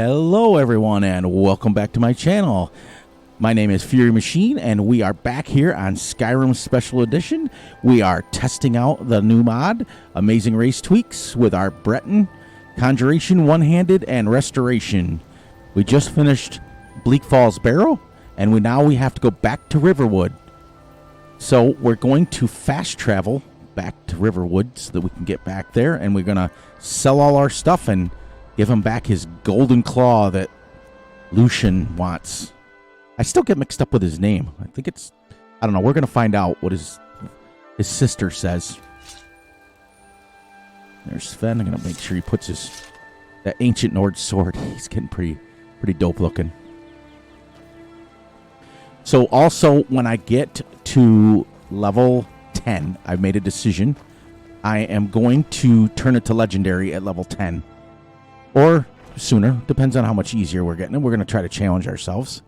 Hello everyone and welcome back to my channel. My name is Fury Machine and we are back here on Skyrim Special Edition. We are testing out the new mod, Amazing Race Tweaks, with our Breton, Conjuration, One-Handed, and Restoration. We just finished Bleak Falls Barrow and now we have to go back to Riverwood. So we're going to fast travel back to Riverwood so that we can get back there, and we're going to sell all our stuff and give him back his golden claw that Lucian wants. I still get mixed up with his name. I think it's... I don't know. We're going to find out what his sister says. There's Sven. I'm going to make sure he puts that ancient Nord sword. He's getting pretty dope looking. So also, when I get to level 10, I've made a decision. I am going to turn it to legendary at level 10. Or sooner. Depends on how much easier we're getting. And we're going to try to challenge ourselves.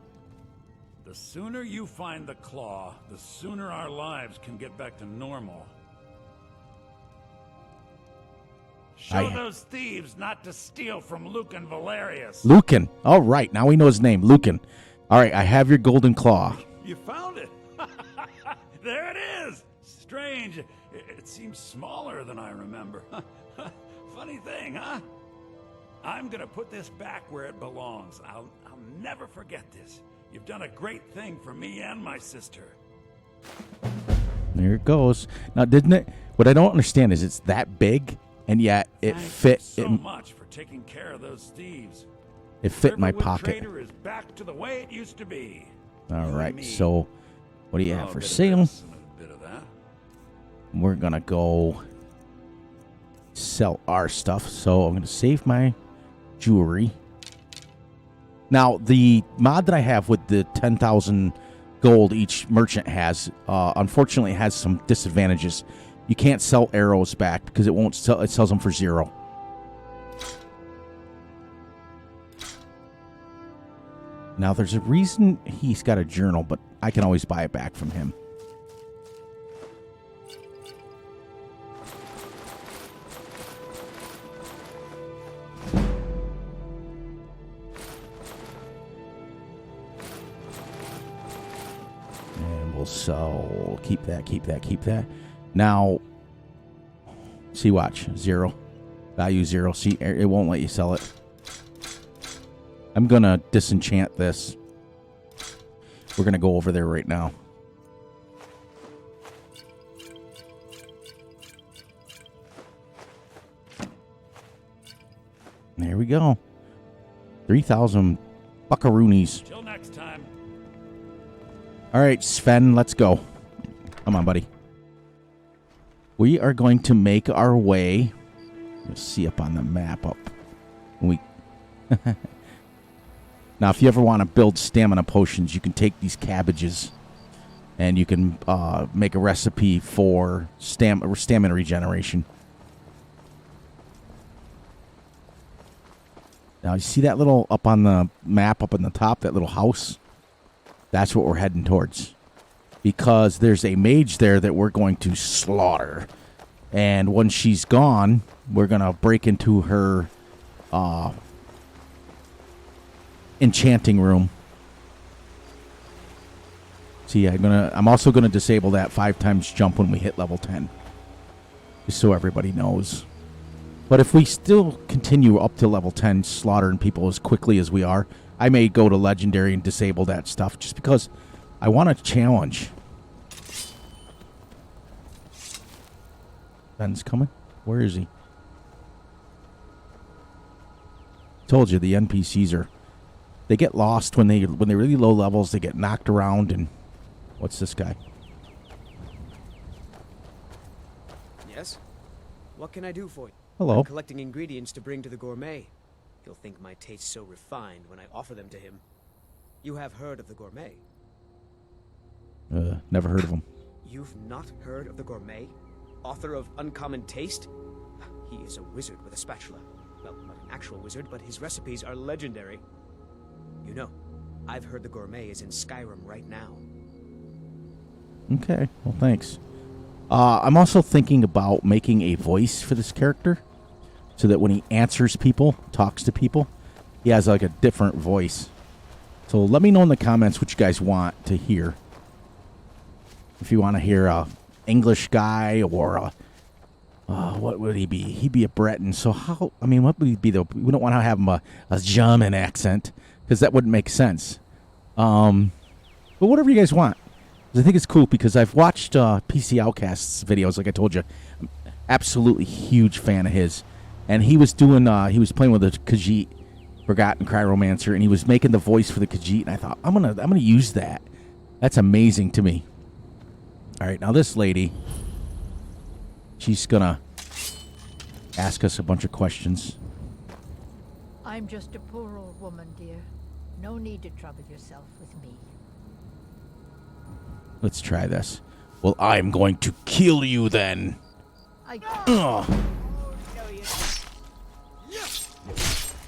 The sooner you find the claw, the sooner our lives can get back to normal. Show those thieves not to steal from Lucan Valerius. Lucan. All right. Now we know his name. Lucan. All right. I have your golden claw. You found it. There it is. Strange. It seems smaller than I remember. Funny thing, huh? I'm gonna put this back where it belongs. I'll never forget this. You've done a great thing for me and my sister. There it goes. Now, didn't it? What I don't understand is it's that big, and yet it fit. So much for taking care of those thieves. It fit my pocket. Trader is back to the way it used to be. All right. So, what do you have for sale? We're gonna go sell our stuff. So I'm gonna save my jewelry. Now, the mod that I have with the 10,000 gold each merchant has, unfortunately, has some disadvantages. You can't sell arrows back because it won't sell. It sells them for 0. Now, there's a reason he's got a journal, but I can always buy it back from him. So keep that. Now, see, watch 0, value 0. See, it won't let you sell it. I'm gonna disenchant this. We're gonna go over there right now. There we go. 3,000 buckaroonies. Till next time. All right, Sven, let's go. Come on, buddy. We are going to make our way. You'll see up on the map up. Now, if you ever want to build stamina potions, you can take these cabbages and you can make a recipe for stamina regeneration. Now, you see that little up on the map, up on the top, that little house? That's what we're heading towards, because there's a mage there that we're going to slaughter. And when she's gone, we're going to break into her enchanting room. See, I'm also going to disable that 5 times jump when we hit level 10, just so everybody knows. But if we still continue up to level 10 slaughtering people as quickly as we are, I may go to legendary and disable that stuff just because I want a challenge. Ben's coming. Where is he? Told you the NPCs they get lost when they're really low levels. They get knocked around. And what's this guy? Yes. What can I do for you? Hello. I'm collecting ingredients to bring to the gourmet. He'll think my taste so refined when I offer them to him. You have heard of the gourmet? Never heard of him. You've not heard of the gourmet? Author of Uncommon Taste? He is a wizard with a spatula. Well, not an actual wizard, but his recipes are legendary. You know, I've heard the gourmet is in Skyrim right now. Okay, well, thanks. I'm also thinking about making a voice for this character, so that when he answers people, talks to people, he has like a different voice. So let me know in the comments what you guys want to hear. If you want to hear a English guy or a what would he be? He'd be a Breton. So how? I mean, what would he be though? We don't want to have him a German accent because that wouldn't make sense. But whatever you guys want. I think it's cool because I've watched PC Outcast's videos. Like I told you, I'm absolutely huge fan of his. And he was doing, he was playing with a Khajiit, Forgotten Cryomancer, and he was making the voice for the Khajiit. And I thought, I'm gonna use that. That's amazing to me. All right, now this lady, she's gonna ask us a bunch of questions. I'm just a poor old woman, dear. No need to trouble yourself with me. Let's try this. Well, I'm going to kill you then. Ugh.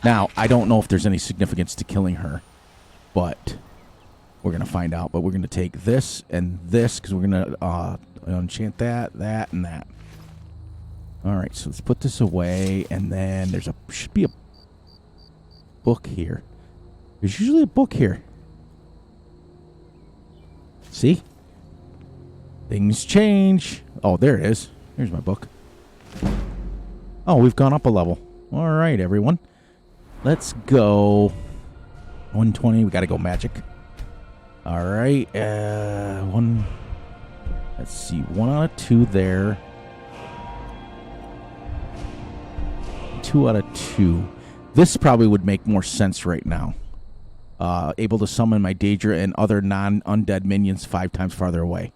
Now, I don't know if there's any significance to killing her, but we're going to find out. But we're going to take this and this because we're going to enchant that, and that. All right, so let's put this away, and then should be a book here. There's usually a book here. See? Things change. Oh, there it is. Here's my book. Oh, we've gone up a level. All right, everyone. Let's go. 120. We got to go magic. All right. Let's see. 1 out of 2 there. 2 out of 2. This probably would make more sense right now. Able to summon my Daedra and other non-undead minions 5 times farther away.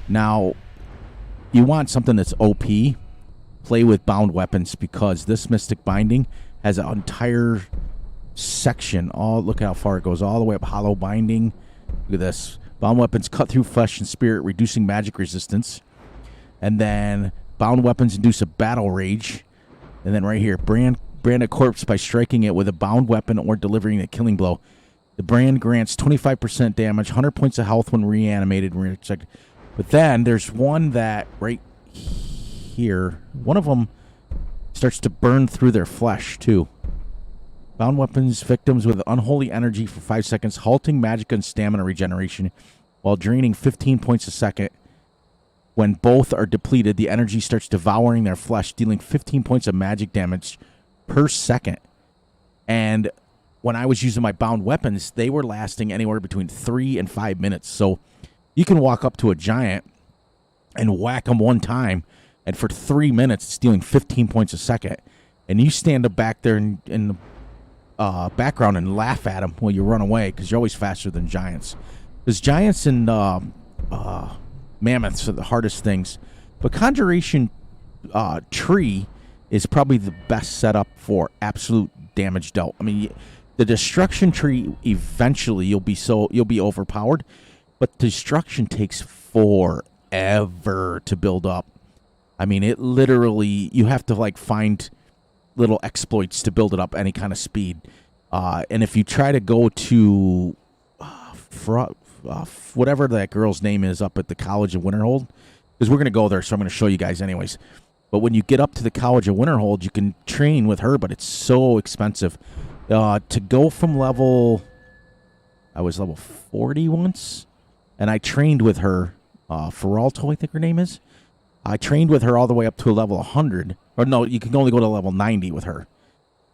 Now, you want something that's OP. Play with bound weapons because this Mystic Binding has an entire section. Oh, look how far it goes. All the way up Hollow Binding. Look at this. Bound weapons cut through flesh and spirit, reducing magic resistance. And then bound weapons induce a battle rage. And then right here, brand a corpse by striking it with a bound weapon or delivering a killing blow. The brand grants 25% damage, 100 points of health when reanimated. But then there's one that right here, one of them starts to burn through their flesh too. Bound weapons victims with unholy energy for 5 seconds, halting magic and stamina regeneration while draining 15 points a second. When both are depleted, the energy starts devouring their flesh, dealing 15 points of magic damage per second. And when I was using my bound weapons, they were lasting anywhere between 3 and 5 minutes. So you can walk up to a giant and whack them one time, and for 3 minutes, it's dealing 15 points a second. And you stand up back there in the background and laugh at them while you run away because you're always faster than giants. Because giants and mammoths are the hardest things. But conjuration tree is probably the best setup for absolute damage dealt. I mean, the destruction tree eventually you'll be overpowered, but destruction takes forever to build up. I mean, it literally you have to like find little exploits to build it up any kind of speed. And if you try to go to whatever that girl's name is up at the College of Winterhold, because we're going to go there, so I'm going to show you guys anyways. But when you get up to the College of Winterhold, you can train with her, but it's so expensive. To go from I was level 40 once, and I trained with her, Feralto, I think her name is. I trained with her all the way up to a level 100. Or no, you can only go to level 90 with her.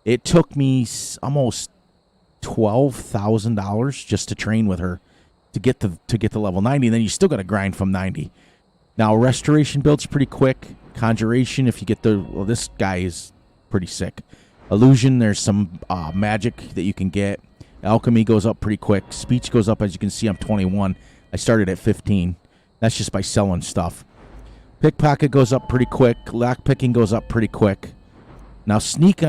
It took me almost $12,000 just to train with her to get to level 90, and then you still got to grind from 90. Now, restoration builds pretty quick. Conjuration, if you get this guy is pretty sick. Illusion, there's some magic that you can get. Alchemy goes up pretty quick. Speech goes up, as you can see, I'm 21. I started at 15. That's just by selling stuff. Pickpocket goes up pretty quick. Lockpicking goes up pretty quick. Now, sneak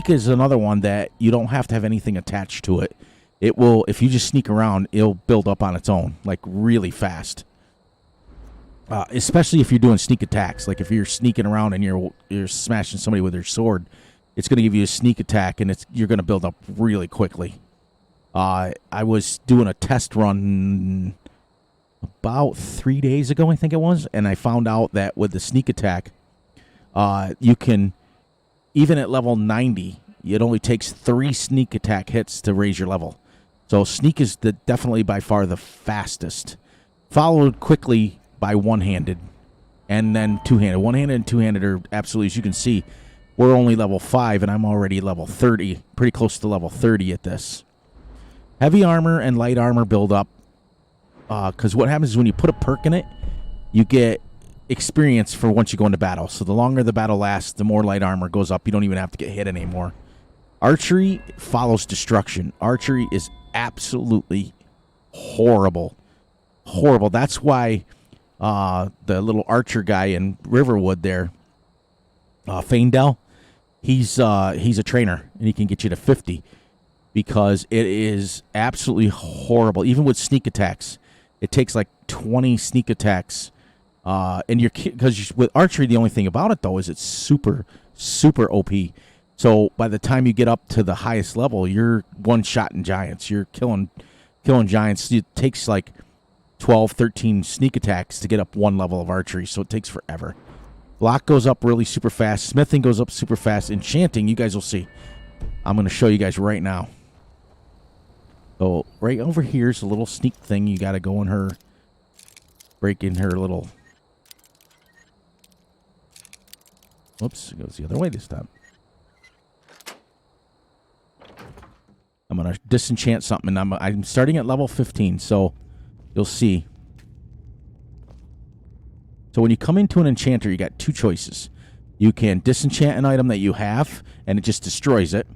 is another one that you don't have to have anything attached to it. It will, if you just sneak around, it'll build up on its own, like really fast. Especially if you're doing sneak attacks. Like if you're sneaking around and you're smashing somebody with your sword, it's going to give you a sneak attack, and you're going to build up really quickly. I was doing a test run about 3 days ago, I think it was, and I found out that with the sneak attack, you can even at level 90, it only takes 3 sneak attack hits to raise your level. So sneak is definitely by far the fastest, followed quickly by one-handed, and then two-handed. One-handed and two-handed are absolutely, as you can see, we're only level 5, and I'm already level 30, pretty close to level 30 at this. Heavy armor and light armor build up, because what happens is when you put a perk in it, you get experience for once you go into battle. So the longer the battle lasts, the more light armor goes up. You don't even have to get hit anymore. Archery follows destruction. Archery is absolutely horrible. Horrible. That's why the little archer guy in Riverwood there, Faendel, he's a trainer, and he can get you to 50 because it is absolutely horrible. Even with sneak attacks, it takes like 20 sneak attacks. And because with archery, the only thing about it though is it's super, super OP. So by the time you get up to the highest level, you're one-shotting giants. You're killing giants. It takes like 12, 13 sneak attacks to get up one level of archery, so it takes forever. Block goes up really super fast. Smithing goes up super fast. Enchanting, you guys will see. I'm going to show you guys right now. So right over here is a little sneak thing. You got to go in her, break in her little... Whoops, it goes the other way this time. I'm going to disenchant something, and I'm starting at level 15, so you'll see. So when you come into an enchanter, you got 2 choices. You can disenchant an item that you have, and it just destroys it.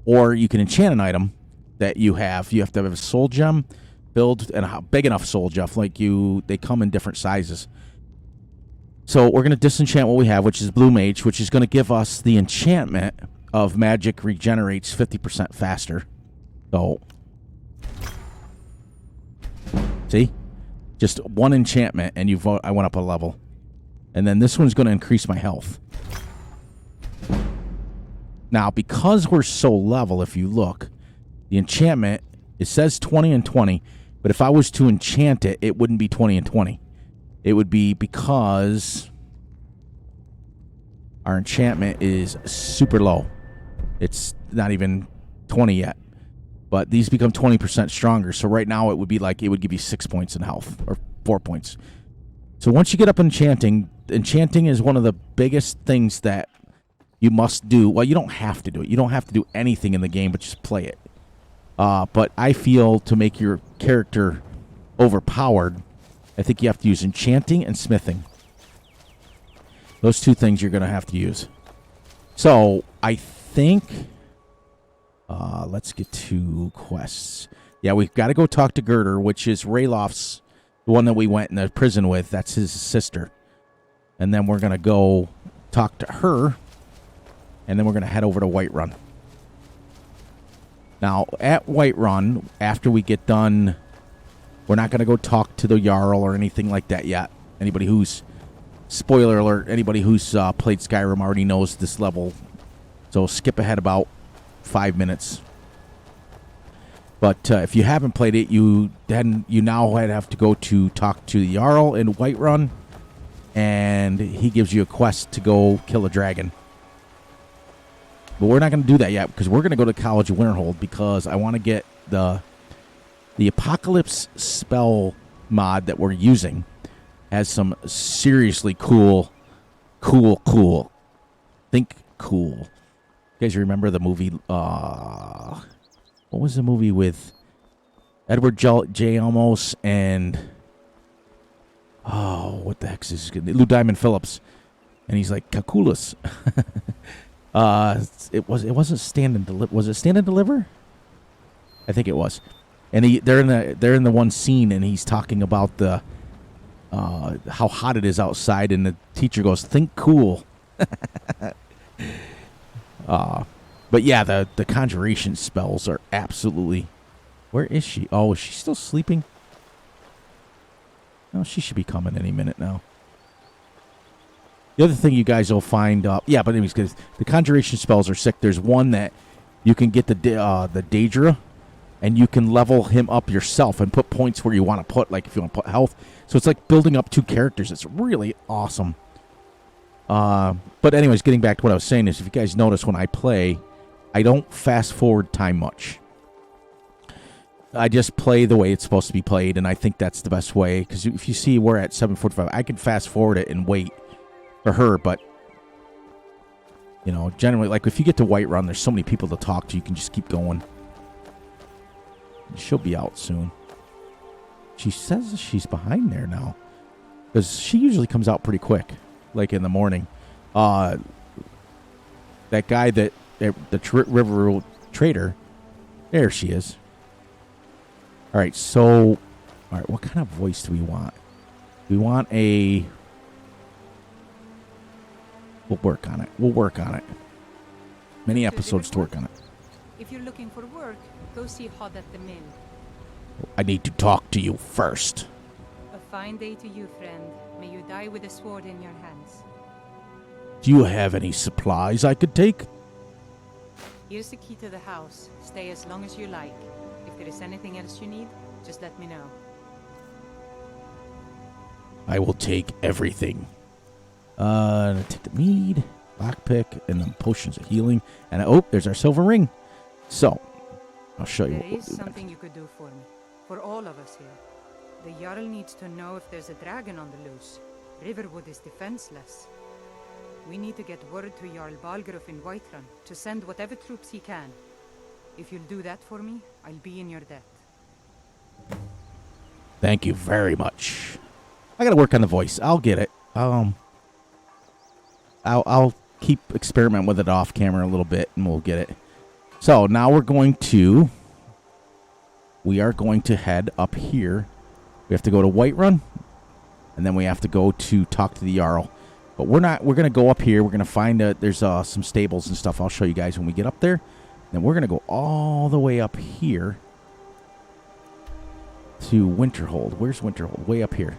Or you can enchant an item that you have. You have to have a soul gem, build and a big enough soul gem. They come in different sizes. So we're going to disenchant what we have, which is Blue Mage, which is going to give us the enchantment of magic regenerates 50% faster. So, see? Just one enchantment, and I went up a level. And then this one's going to increase my health. Now, because we're so level, if you look, the enchantment, it says 20 and 20, but if I was to enchant it, it wouldn't be 20 and 20. It would be because our enchantment is super low. It's not even 20 yet. But these become 20% stronger. So right now it would be like it would give you 6 points in health, or 4 points. So once you get up enchanting is one of the biggest things that you must do. Well, you don't have to do it. You don't have to do anything in the game, but just play it. But I feel to make your character overpowered, I think you have to use enchanting and smithing. Those 2 things you're going to have to use. So I think... let's get to quests. Yeah, we've got to go talk to Girder, which is Rayloff's, the one that we went in the prison with. That's his sister. And then we're going to go talk to her, and then we're going to head over to Whiterun. Now, at Whiterun, after we get done, we're not going to go talk to the Jarl or anything like that yet. Anybody who's, spoiler alert, anybody who's played Skyrim already knows this level. So skip ahead about 5 minutes. But if you haven't played it, you now have to go to talk to the Jarl in Whiterun, and he gives you a quest to go kill a dragon. But we're not going to do that yet because we're going to go to College of Winterhold because I want to get the Apocalypse spell mod that we're using. Has some seriously cool. Think cool. You guys remember the movie? What was the movie with Edward J. Olmos and what the heck is this? Lou Diamond Phillips, and he's like Calculus. It wasn't Stand and Deliver. Was it Stand and Deliver? I think it was. And they're in the one scene, and he's talking about the how hot it is outside, and the teacher goes, "Think cool." But yeah, the conjuration spells are absolutely... Where is she? Oh, is she still sleeping? No, she should be coming any minute now. The other thing you guys will find... yeah, but anyways, because the conjuration spells are sick. There's one that you can get the Daedra, and you can level him up yourself and put points where you want to put, like if you want to put health. So it's like building up 2 characters. It's really awesome. But anyways, getting back to what I was saying is, if you guys notice when I play, I don't fast forward time much. I just play the way it's supposed to be played, and I think that's the best way. Because if you see we're at 7:45, I can fast forward it and wait for her. But you know, generally, like if you get to Whiterun, there's so many people to talk to. You can just keep going. She'll be out soon. She says she's behind there now, because she usually comes out pretty quick, like in the morning. That guy that the River Trader, there she is. All right, so, all right, what kind of voice do we want? We want a... We'll work on it. We'll work on it. Many episodes to work on it. If you're looking for work, go see Hod at the mill. I need to talk to you first. A fine day to you, friend. May you die with a sword in your hands. Do you have any supplies I could take? Here's the key to the house. Stay as long as you like. If there is anything else you need, just let me know. I will take everything. Take the mead, lockpick, and then potions of healing. And oh, there's our silver ring. So, I'll show you what There we'll is do something you could do for me. For all of us here. The Jarl needs to know if there's a dragon on the loose. Riverwood is defenseless. We need to get word to Jarl Balgruuf in Whiterun to send whatever troops he can. If you'll do that for me, I'll be in your debt. Thank you very much. I gotta work on the voice. I'll get it. I'll keep experimenting with it off camera a little bit, and we'll get it. So now we are going to head up here. We have to go to Whiterun, and then we have to go to talk to the Jarl. But we're gonna go up here. We're gonna find there's some stables and stuff. I'll show you guys when we get up there. Then we're gonna go all the way up here to Winterhold. Where's Winterhold? Way up here.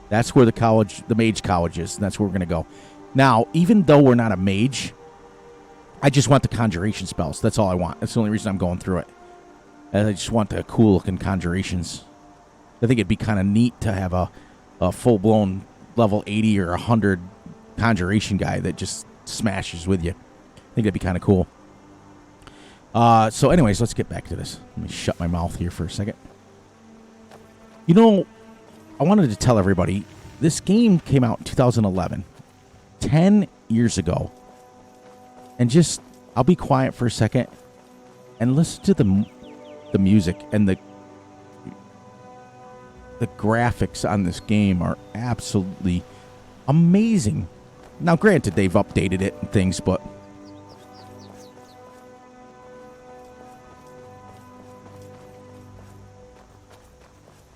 That's where the mage college is, and that's where we're going to go. Now, even though we're not a mage, I just want the conjuration spells. That's all I want. That's the only reason I'm going through it. And I just want the cool-looking conjurations. I think it'd be kind of neat to have a full-blown level 80 or 100 conjuration guy that just smashes with you. I think that'd be kind of cool. So anyways, let's get back to this. Let me shut my mouth here for a second. You know, I wanted to tell everybody, this game came out in 2011, 10 years ago. And just, I'll be quiet for a second and listen to the music and the graphics on this game are absolutely amazing. Now, granted, they've updated it and things, but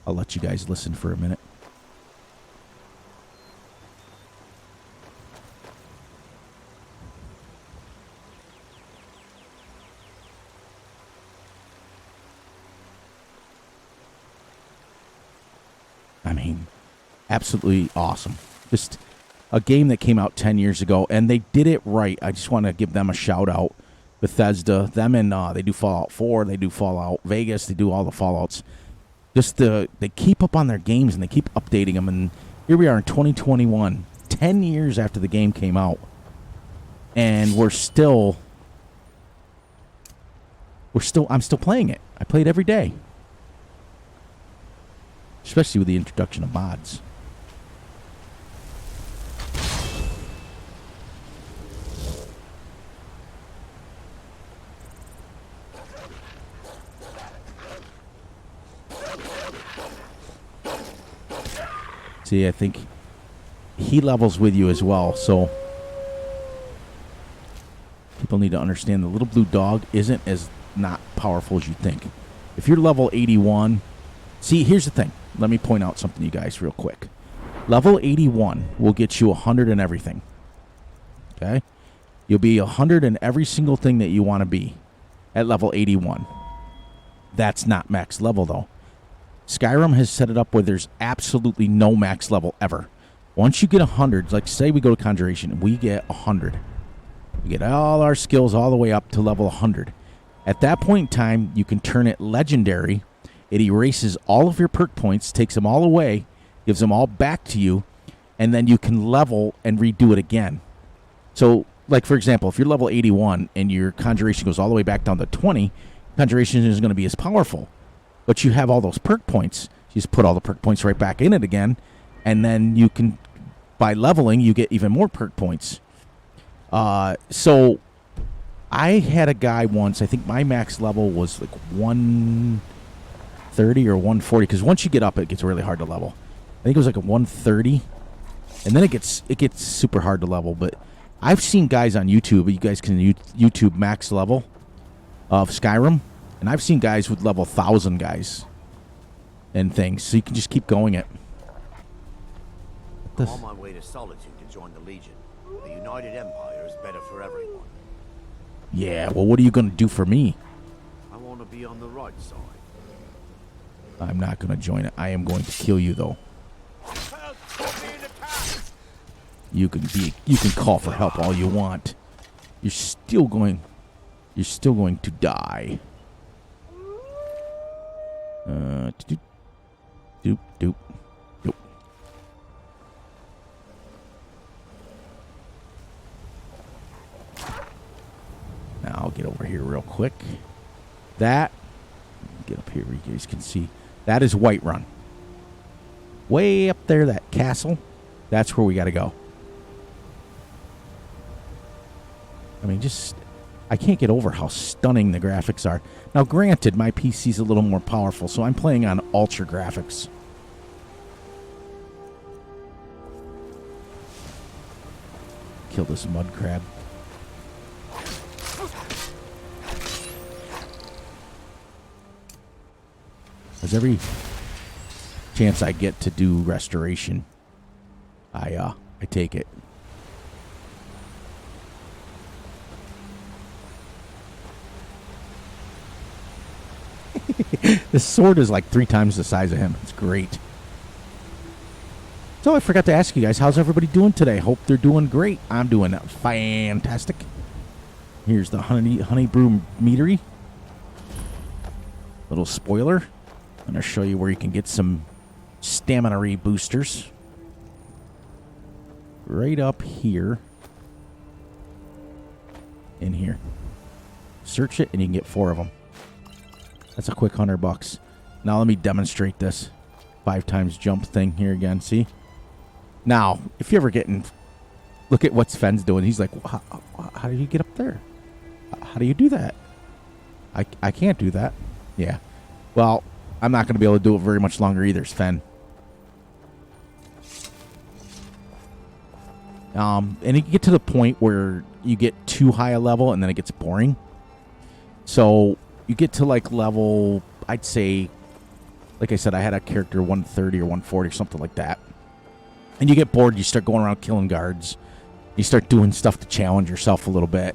I'll let you guys listen for a minute. I mean, absolutely awesome. Just a game that came out 10 years ago, and they did it right. I just want to give them a shout out. Bethesda, them and they do Fallout 4, they do Fallout Vegas, they do all the Fallouts. Just they keep up on their games and they keep updating them. And here we are in 2021, 10 years after the game came out, and I'm still playing it. I play it every day, especially with the introduction of mods. See, I think he levels with you as well, so people need to understand the little blue dog isn't as not powerful as you think. If you're level 81, see, here's the thing. Let me point out something to you guys real quick. Level 81 will get you 100 in everything. Okay? You'll be 100 in every single thing that you want to be at level 81. That's not max level, though. Skyrim has set it up where there's absolutely no max level ever. Once you get 100, like say we go to conjuration, we get 100. We get all our skills all the way up to level 100. At that point in time, you can turn it legendary. It erases all of your perk points, takes them all away, gives them all back to you, and then you can level and redo it again. So, like, for example, if you're level 81 and your conjuration goes all the way back down to 20, conjuration isn't going to be as powerful. But you have all those perk points. You just put all the perk points right back in it again, and then you can, by leveling, you get even more perk points. So I had a guy once, I think my max level was like 130 or 140, because once you get up, it gets really hard to level. I think it was like a 130, and then it gets super hard to level. But I've seen guys on YouTube, you guys can YouTube max level of Skyrim, and I've seen guys with level 1,000 guys and things, so you can just keep going it. I'm on my way to Solitude to join the Legion. The United Empire is better for everyone. Yeah, well, what are you going to do for me? I want to be on the right side. I'm not going to join it. I am going to kill you, though. You can call for help all you want. You're still going to die. Doop. Now I'll get over here real quick. That, get up here where you guys can see. That is Whiterun. Way up there, that castle. That's where we got to go. I mean, I can't get over how stunning the graphics are. Now, granted, my PC's a little more powerful, so I'm playing on ultra graphics. Kill this mud crab. Because every chance I get to do restoration, I take it. This sword is like 3 times the size of him. It's great. So I forgot to ask you guys, how's everybody doing today? Hope they're doing great. I'm doing fantastic. Here's the honey brew meadery. Little spoiler. I'm going to show you where you can get some stamina boosters. Right up here. In here. Search it and you can get 4 of them. That's a quick $100. Now let me demonstrate this 5 times jump thing here again. See? Now, if you're ever getting... Look at what Sven's doing. He's like, how do you get up there? How do you do that? I can't do that. Yeah. Well, I'm not going to be able to do it very much longer either, Sven. And you get to the point where you get too high a level and then it gets boring. So you get to like level, I'd say, like I said, I had a character 130 or 140 or something like that. And you get bored, you start going around killing guards. You start doing stuff to challenge yourself a little bit.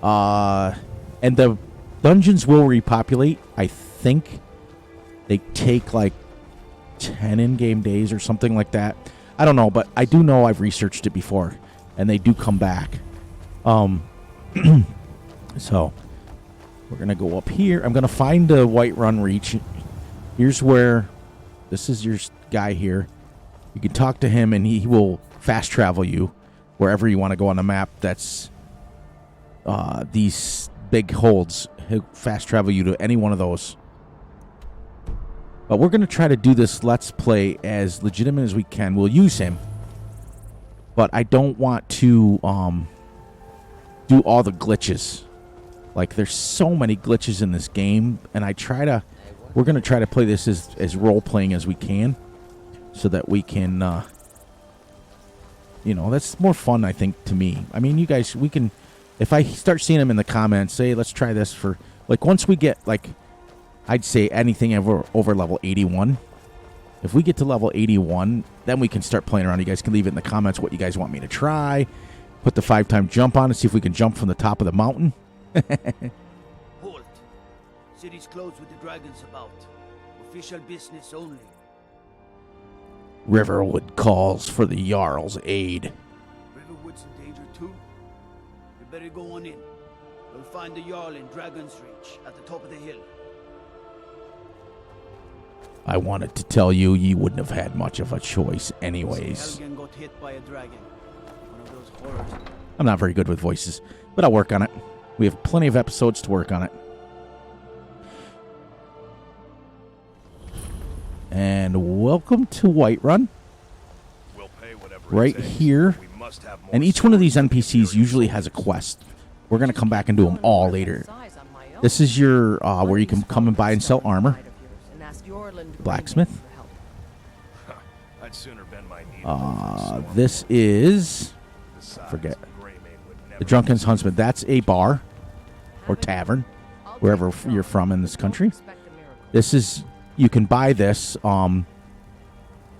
And the dungeons will repopulate. I think they take like 10 in-game days or something like that. I don't know, but I do know I've researched it before, and they do come back. So we're going to go up here. I'm going to find the Whiterun Reach. Here's where, this is your guy here. You can talk to him, and he will fast travel you wherever you want to go on the map. That's these big holds. He'll fast travel you to any one of those. But we're going to try to do this Let's Play as legitimate as we can. We'll use him. But I don't want to do all the glitches. Like, there's so many glitches in this game. And we're going to try to play this as role-playing as we can. So that we can, that's more fun, I think, to me. I mean, you guys, we can, if I start seeing them in the comments, say, let's try this for, like, once we get, like, I'd say anything over level 81. If we get to level 81, then we can start playing around. You guys can leave it in the comments what you guys want me to try. Put the 5-time jump on and see if we can jump from the top of the mountain. Halt. City's closed with the dragons about. Official business only. Riverwood calls for the Jarl's aid. Riverwood's in danger too? You better go on in. We'll find the Jarl in Dragon's Reach at the top of the hill. I wanted to tell you, you wouldn't have had much of a choice anyways. Helgen got hit by a dragon. One of those horrors. I'm not very good with voices, but I'll work on it. We have plenty of episodes to work on it. And welcome to Whiterun. We'll pay whatever Right it takes. here. We must have more And each one of these NPCs usually has a quest. We're going to come back and do them all later. This is your, where you can come and buy and sell armor. Blacksmith. I'd sooner bend my knee. This is, forget, the Drunken's Huntsman. That's a bar or tavern, wherever you're from in this country. This is, you can buy this when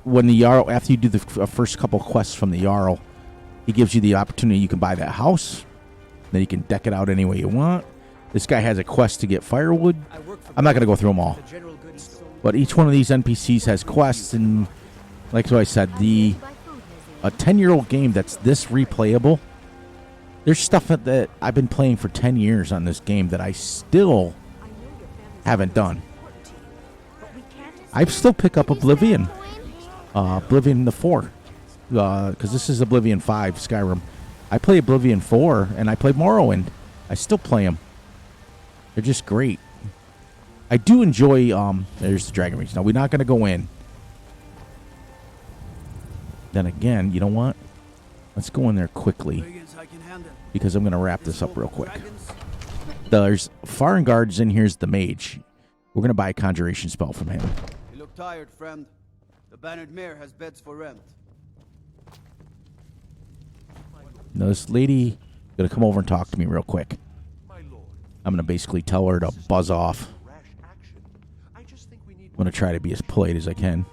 the Jarl, after you do the first couple quests from the Jarl, he gives you the opportunity. You can buy that house. Then you can deck it out any way you want. This guy has a quest to get firewood. I'm not going to go through them all. But each one of these NPCs has quests, and like I said, a 10-year-old game that's this replayable, there's stuff that I've been playing for 10 years on this game that I still haven't done. I still pick up Oblivion. Oblivion the 4. Because this is Oblivion 5, Skyrim. I play Oblivion 4, and I play Morrowind. I still play them. They're just great. I do enjoy, there's the Dragon Reach. Now, we're not going to go in. Then again, you know what? Let's go in there quickly. Because I'm going to wrap this up real quick. There's foreign guards in here's the mage. We're going to buy a conjuration spell from him. You look tired, friend. The Bannered Mare has beds for rent. Now, this lady going to come over and talk to me real quick. I'm going to basically tell her to buzz off. I'm going to try to be as polite as I can.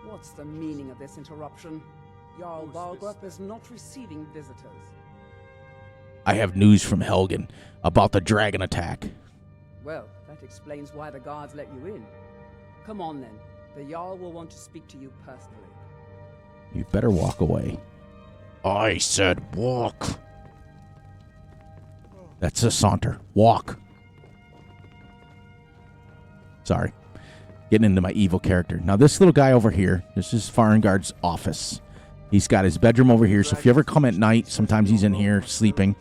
What's the meaning of this interruption? Jarl Balgruuf is not receiving visitors. I have news from Helgen about the dragon attack. Well, that explains why the guards let you in. Come on then. The Jarl will want to speak to you personally. You better walk away. I said walk. That's a saunter. Walk. Sorry. Getting into my evil character. Now, this little guy over here, this is Farengard's office. He's got his bedroom over here, so if you ever come at night, sometimes he's in here sleeping.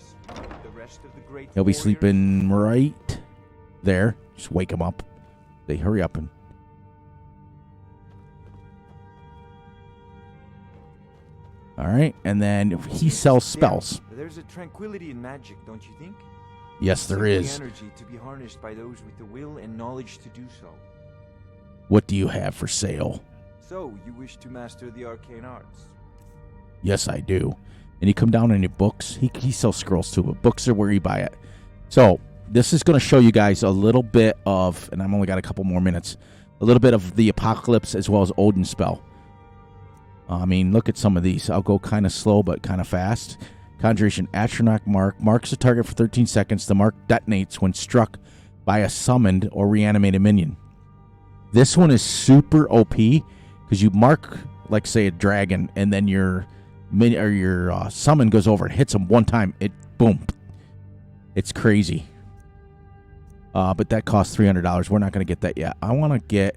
He'll be sleeping right there. Just wake him up. They hurry up and... All right, and then he sells spells. There's a tranquility in magic, don't you think? Yes, there is. Energy to be harnessed by those with the will and knowledge to do so. What do you have for sale? So, you wish to master the arcane arts? Yes, I do. And you come down in your books. He sells scrolls too, but books are where you buy it. So, this is going to show you guys a little bit of, and I've only got a couple more minutes, a little bit of the Apocalypse as well as Odin spell. I mean, look at some of these. I'll go kind of slow, but kind of fast. Conjuration, Atronach Mark. Marks a target for 13 seconds. The mark detonates when struck by a summoned or reanimated minion. This one is super OP because you mark, like, say, a dragon, and then your summon goes over and hits him one time. It, boom. It's crazy. But that costs $300. We're not going to get that yet. I want to get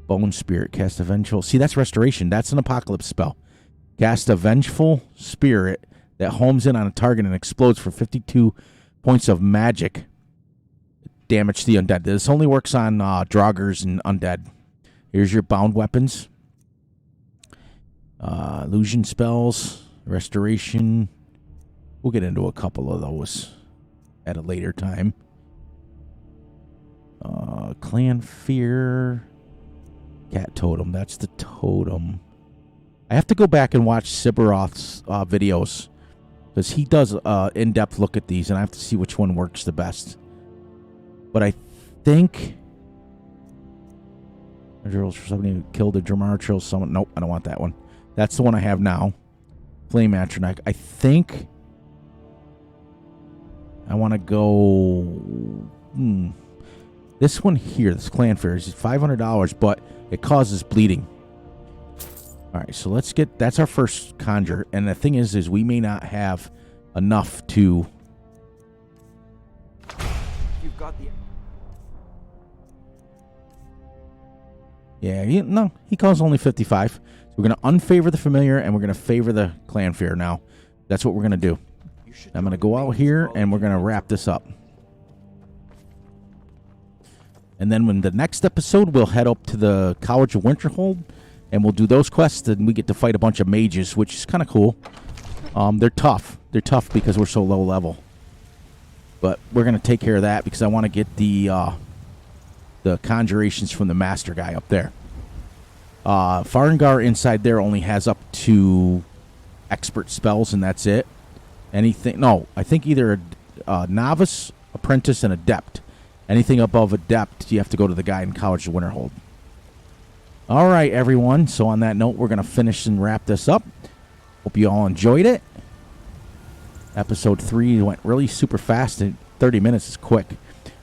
Bone Spirit, cast a vengeful... See, that's restoration. That's an apocalypse spell. Cast a vengeful spirit that homes in on a target and explodes for 52 points of magic. Damage to the undead. This only works on Draugrs and undead. Here's your bound weapons. Illusion spells. Restoration. We'll get into a couple of those at a later time. Clan Fear... Cat Totem. That's the totem. I have to go back and watch Sibaroth's videos because he does in-depth look at these, and I have to see which one works the best. But I think drills for somebody who killed a Dramar Trill someone. Nope, I don't want that one. That's the one I have now. Flame Atronach. I think I want to go. This one here, this Clan Fair, is $500, but it causes bleeding. All right, so let's get... That's our first conjure. And the thing is we may not have enough to... You've got the... Yeah, no, he calls only 55. So we're going to unfavor the familiar, and we're going to favor the clan fear now. That's what we're going to do. I'm going to go out here, and we're going to wrap this up. And then when the next episode, we'll head up to the College of Winterhold, and we'll do those quests, and we get to fight a bunch of mages, which is kind of cool. They're tough. They're tough because we're so low level. But we're going to take care of that because I want to get the conjurations from the master guy up there. Farengar inside there only has up to expert spells, and that's it. Anything? No, I think either a novice, apprentice, and adept. Anything above adept, you have to go to the guy in College of Winterhold. All right, everyone. So on that note, we're going to finish and wrap this up. Hope you all enjoyed it. Episode 3 went really super fast, and 30 minutes is quick.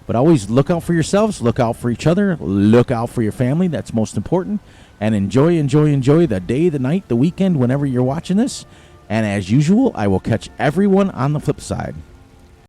But always look out for yourselves, look out for each other, look out for your family. That's most important. And enjoy the day, the night, the weekend, whenever you're watching this. And as usual, I will catch everyone on the flip side.